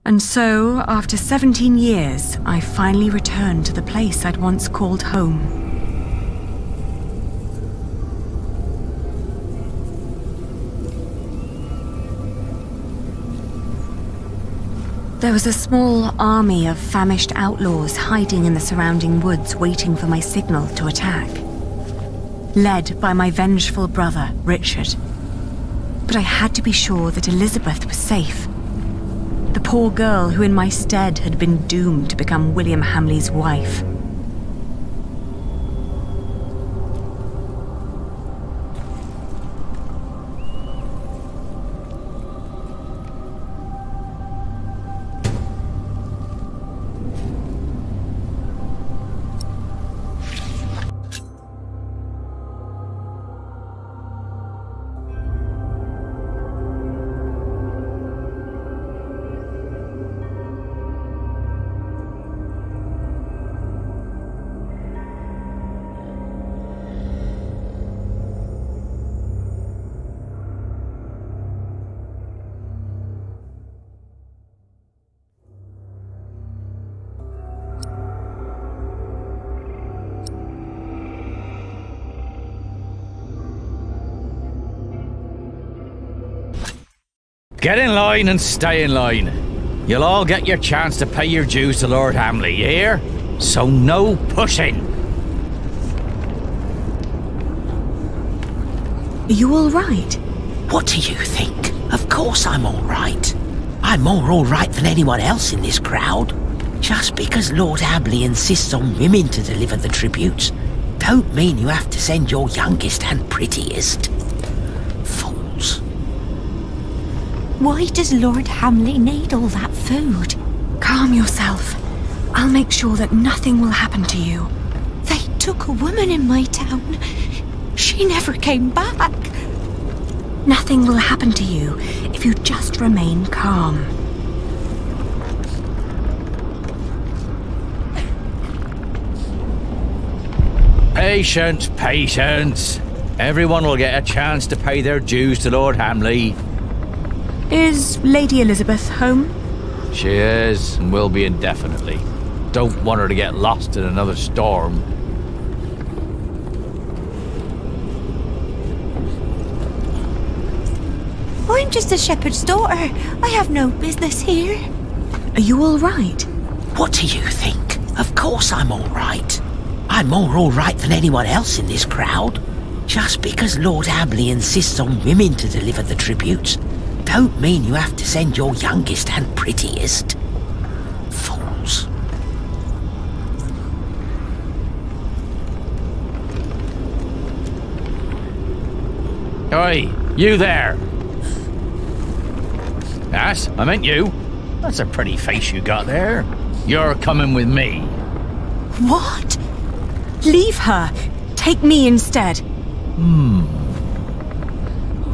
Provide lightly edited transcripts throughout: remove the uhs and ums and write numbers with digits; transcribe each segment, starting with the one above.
And so, after 17 years, I finally returned to the place I'd once called home. There was a small army of famished outlaws hiding in the surrounding woods waiting for my signal to attack. Led by my vengeful brother, Richard. But I had to be sure that Elizabeth was safe. The poor girl who in my stead had been doomed to become William Hamley's wife. Get in line and stay in line. You'll all get your chance to pay your dues to Lord Hamley, you hear? So no pushing. Are you all right? What do you think? Of course I'm all right. I'm more all right than anyone else in this crowd. Just because Lord Hamley insists on women to deliver the tributes, don't mean you have to send your youngest and prettiest. Fools. Why does Lord Hamley need all that food? Calm yourself. I'll make sure that nothing will happen to you. They took a woman in my town. She never came back. Nothing will happen to you if you just remain calm. Patience, patience. Everyone will get a chance to pay their dues to Lord Hamley. Is Lady Elizabeth home? She is, and will be indefinitely. Don't want her to get lost in another storm. I'm just a shepherd's daughter. I have no business here. Are you all right? What do you think? Of course I'm all right. I'm more all right than anyone else in this crowd. Just because Lord Hamley insists on women to deliver the tributes, don't mean you have to send your youngest and prettiest. Fools. Oi, you there! Yes, I meant you. That's a pretty face you got there. You're coming with me. What? Leave her. Take me instead.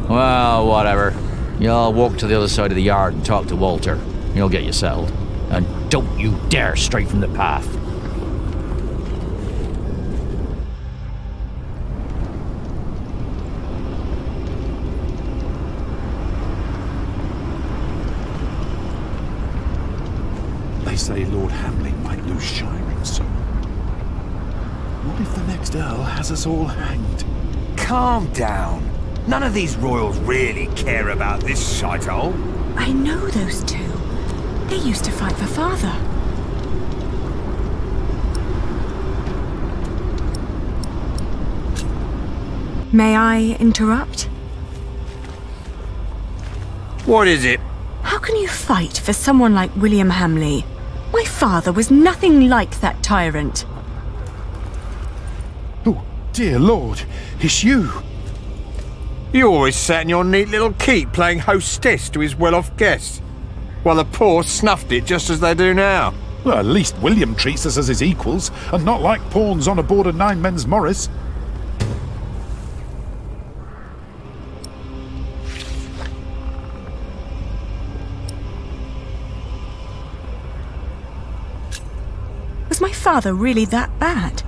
Well, whatever. You'll walk to the other side of the yard and talk to Walter. He'll get you settled. And don't you dare stray from the path. They say Lord Hamley might lose shiring soon. What if the next Earl has us all hanged? Calm down. None of these royals really care about this shithole. I know those two. They used to fight for father. May I interrupt? What is it? How can you fight for someone like William Hamley? My father was nothing like that tyrant. Oh, dear Lord, it's you. You always sat in your neat little keep playing hostess to his well-off guests, while the poor snuffed it just as they do now. Well, at least William treats us as his equals, and not like pawns on a board of nine men's Morris. Was my father really that bad?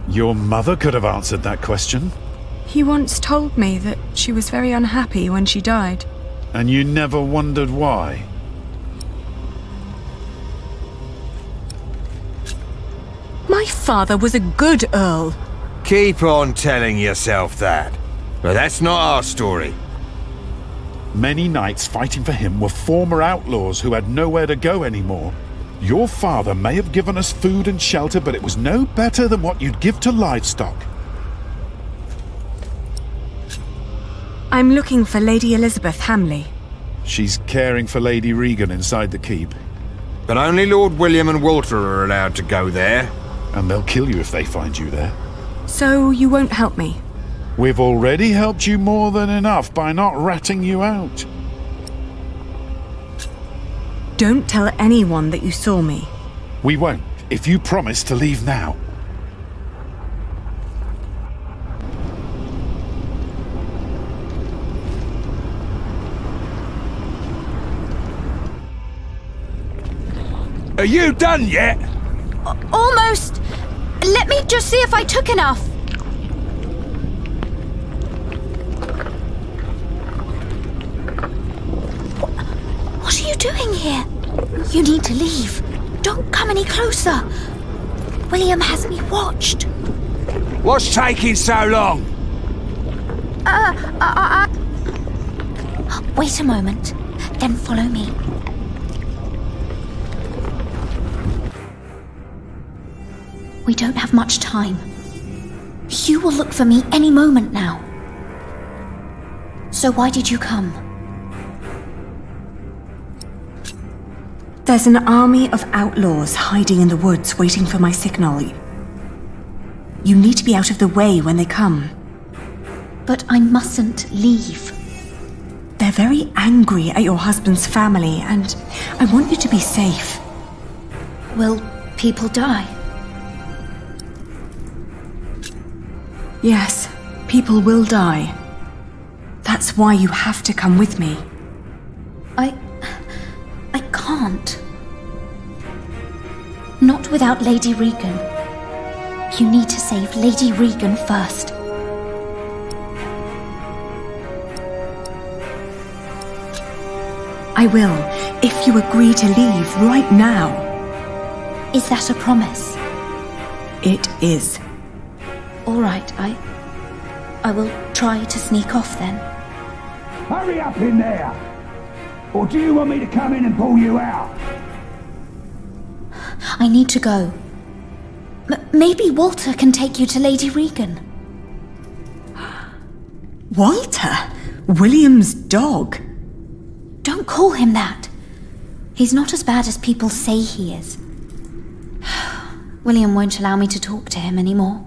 Your mother could have answered that question. He once told me that she was very unhappy when she died. And you never wondered why? My father was a good Earl. Keep on telling yourself that. But that's not our story. Many knights fighting for him were former outlaws who had nowhere to go anymore. Your father may have given us food and shelter, but it was no better than what you'd give to livestock. I'm looking for Lady Elizabeth Hamley. She's caring for Lady Regan inside the keep. But only Lord William and Walter are allowed to go there. And they'll kill you if they find you there. So you won't help me? We've already helped you more than enough by not ratting you out. Don't tell anyone that you saw me. We won't, if you promise to leave now. Are you done yet? Almost. Let me just see if I took enough. What are you doing here? You need to leave. Don't come any closer. William has me watched. What's taking so long? Wait a moment, then follow me. We don't have much time. You will look for me any moment now. So why did you come? There's an army of outlaws hiding in the woods waiting for my signal. You need to be out of the way when they come. But I mustn't leave. They're very angry at your husband's family, and I want you to be safe. Will people die? Yes, people will die. That's why you have to come with me. I can't. Not without Lady Regan. You need to save Lady Regan first. I will, if you agree to leave right now. Is that a promise? It is. All right, I will try to sneak off then. Hurry up in there! Or do you want me to come in and pull you out? I need to go. Maybe Walter can take you to Lady Regan. Walter? William's dog? Don't call him that. He's not as bad as people say he is. William won't allow me to talk to him anymore.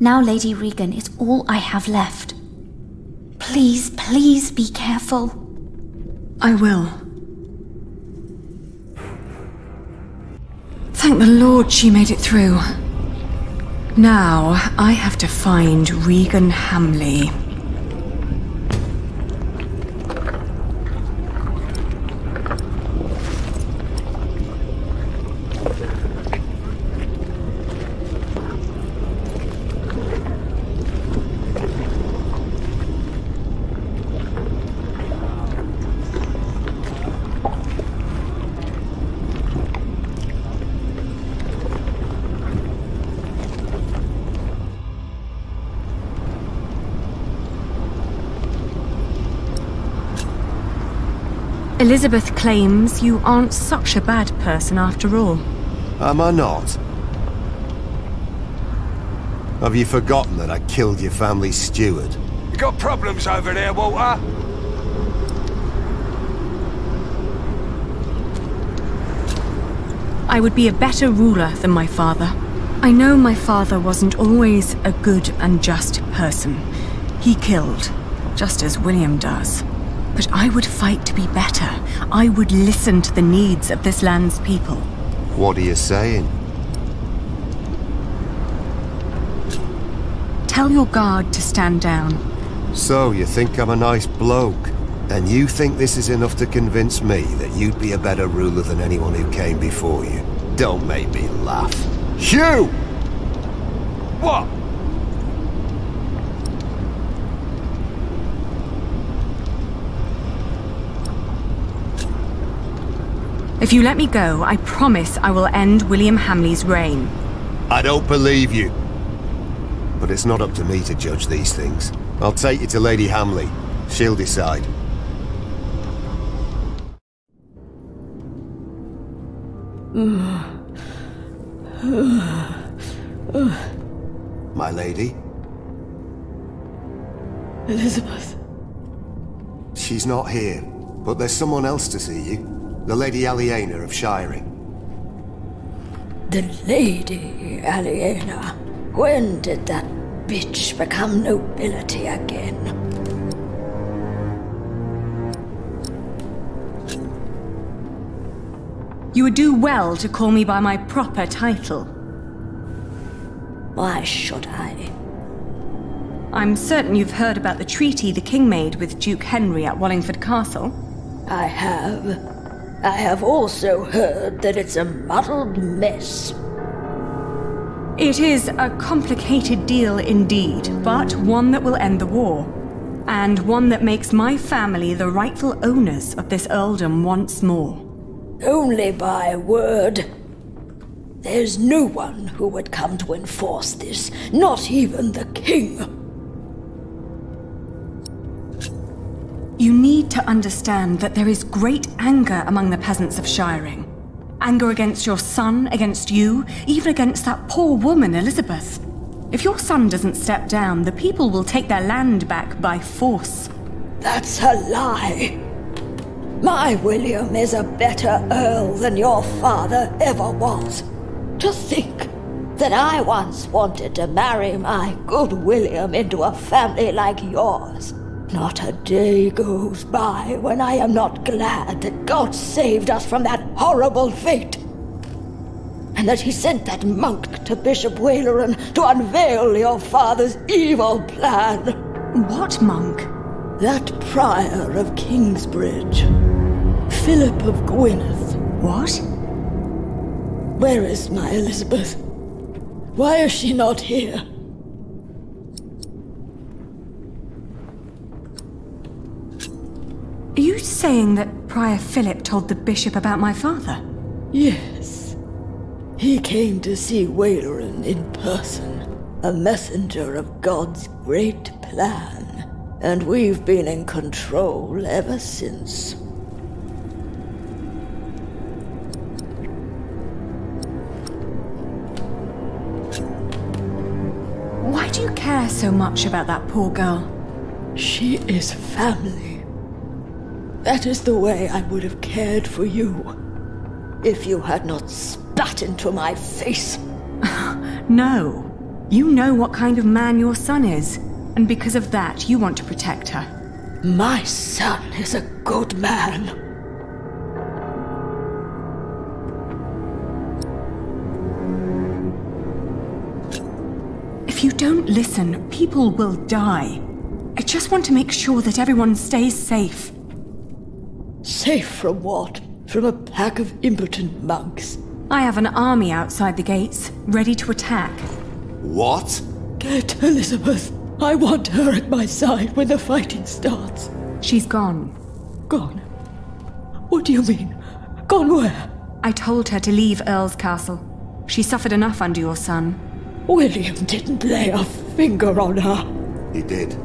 Now Lady Regan is all I have left. Please, please be careful. I will. Thank the Lord she made it through. Now, I have to find Regan Hamley. Elizabeth claims you aren't such a bad person after all. Am I not? Have you forgotten that I killed your family's steward? You got problems over there, Walter? I would be a better ruler than my father. I know my father wasn't always a good and just person. He killed, just as William does. But I would fight to be better. I would listen to the needs of this land's people. What are you saying? Tell your guard to stand down. So, you think I'm a nice bloke? And you think this is enough to convince me that you'd be a better ruler than anyone who came before you? Don't make me laugh. Hugh! What? If you let me go, I promise I will end William Hamley's reign. I don't believe you. But it's not up to me to judge these things. I'll take you to Lady Hamley. She'll decide. My lady? Elizabeth. She's not here, but there's someone else to see you. The Lady Aliena of Shiring. The Lady Aliena. When did that bitch become nobility again? You would do well to call me by my proper title. Why should I? I'm certain you've heard about the treaty the king made with Duke Henry at Wallingford Castle. I have. I have also heard that it's a muddled mess. It is a complicated deal indeed, but one that will end the war. And one that makes my family the rightful owners of this earldom once more. Only by word. There's no one who would come to enforce this, not even the king. You need to understand that there is great anger among the peasants of Shiring. Anger against your son, against you, even against that poor woman, Elizabeth. If your son doesn't step down, the people will take their land back by force. That's a lie. My William is a better earl than your father ever was. To think that I once wanted to marry my good William into a family like yours. Not a day goes by when I am not glad that God saved us from that horrible fate. And that he sent that monk to Bishop Waleran to unveil your father's evil plan. What monk? That prior of Kingsbridge. Philip of Gwynedd. What? Where is my Elizabeth? Why is she not here? Are you saying that Prior Philip told the bishop about my father? Yes. He came to see Waleran in person, a messenger of God's great plan, and we've been in control ever since. Why do you care so much about that poor girl? She is family. That is the way I would have cared for you, if you had not spat into my face. No. You know what kind of man your son is, and because of that, you want to protect her. My son is a good man. If you don't listen, people will die. I just want to make sure that everyone stays safe. Safe from what? From a pack of impotent monks? I have an army outside the gates, ready to attack. What? Get Elizabeth. I want her at my side when the fighting starts. She's gone. Gone? What do you mean? Gone where? I told her to leave Earlskasl. She suffered enough under your son. William didn't lay a finger on her. He did.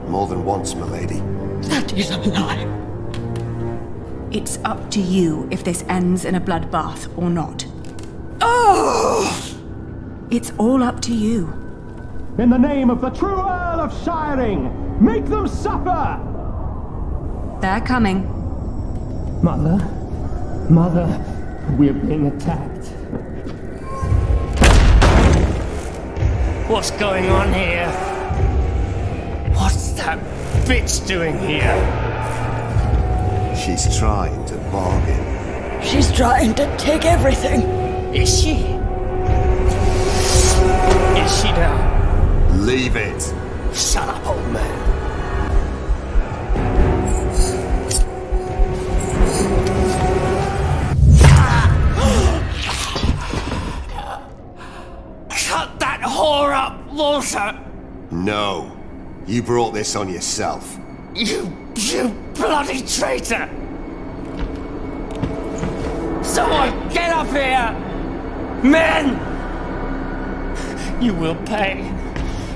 More than once, my lady. That is a lie. It's up to you if this ends in a bloodbath or not. Oh! It's all up to you. In the name of the true Earl of Shiring, make them suffer! They're coming. Mother? Mother, we're being attacked. What's going on here? What's that bitch doing here? She's trying to bargain. She's trying to take everything. Is she? Is she now? Leave it. Shut up, old man. Cut that whore up, Walter! No. You brought this on yourself. You bloody traitor! Someone get up here! Men! You will pay.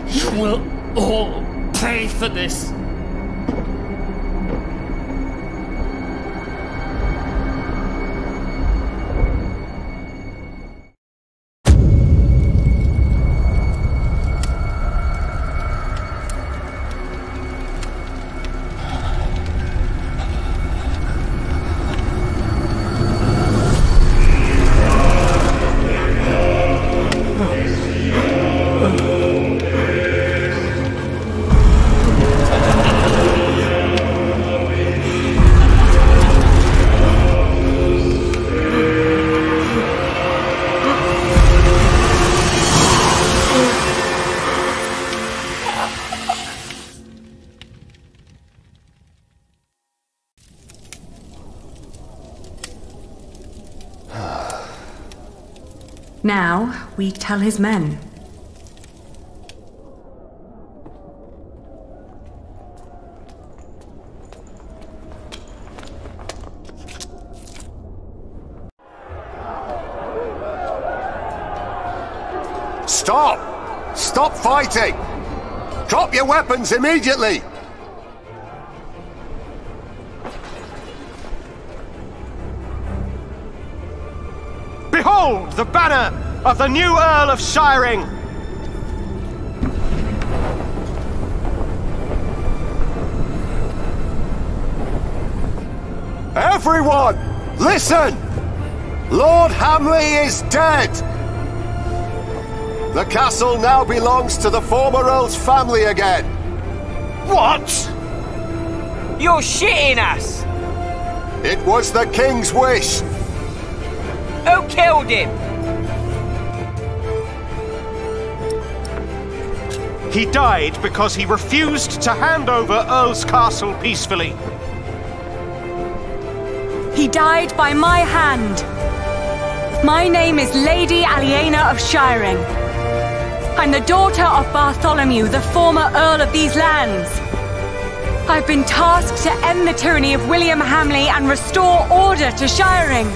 You will all pay for this. Now, we tell his men. Stop! Stop fighting! Drop your weapons immediately! Behold the banner of the new Earl of Shiring! Everyone, listen! Lord Hamley is dead! The castle now belongs to the former Earl's family again. What? You're shitting us! It was the King's wish. Who killed him? He died because he refused to hand over Erscastle peacefully. He died by my hand. My name is Lady Aliena of Shiring. I'm the daughter of Bartholomew, the former Earl of these lands. I've been tasked to end the tyranny of William Hamley and restore order to Shiring.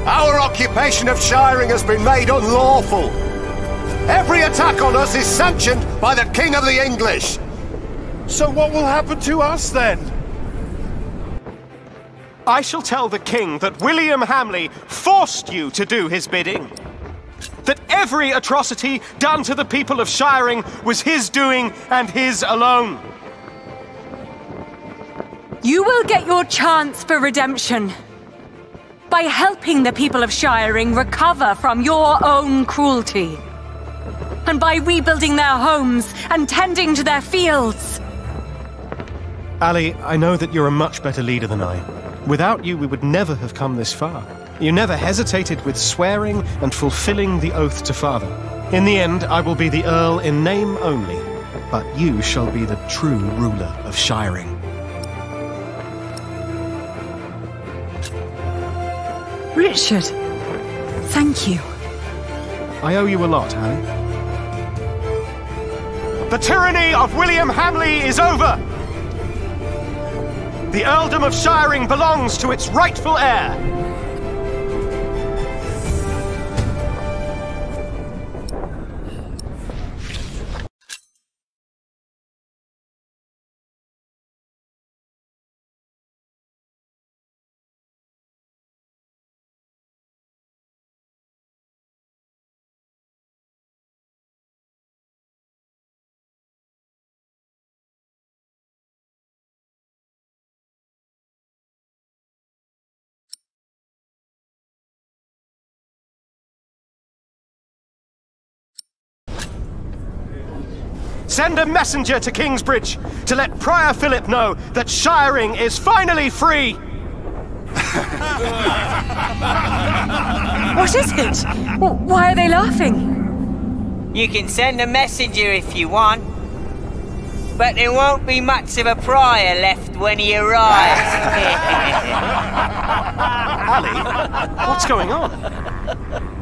Our occupation of Shiring has been made unlawful. Every attack on us is sanctioned by the King of the English. So what will happen to us then? I shall tell the King that William Hamley forced you to do his bidding. That every atrocity done to the people of Shiring was his doing and his alone. You will get your chance for redemption by helping the people of Shiring recover from your own cruelty, and by rebuilding their homes and tending to their fields. Ali, I know that you're a much better leader than I. Without you, we would never have come this far. You never hesitated with swearing and fulfilling the oath to father. In the end, I will be the Earl in name only, but you shall be the true ruler of Shiring. Richard, thank you. I owe you a lot, Ali. The tyranny of William Hamley is over! The Earldom of Shiring belongs to its rightful heir! Send a messenger to Kingsbridge to let Prior Philip know that Shiring is finally free! What is it? Why are they laughing? You can send a messenger if you want, but there won't be much of a Prior left when he arrives. Ali, what's going on?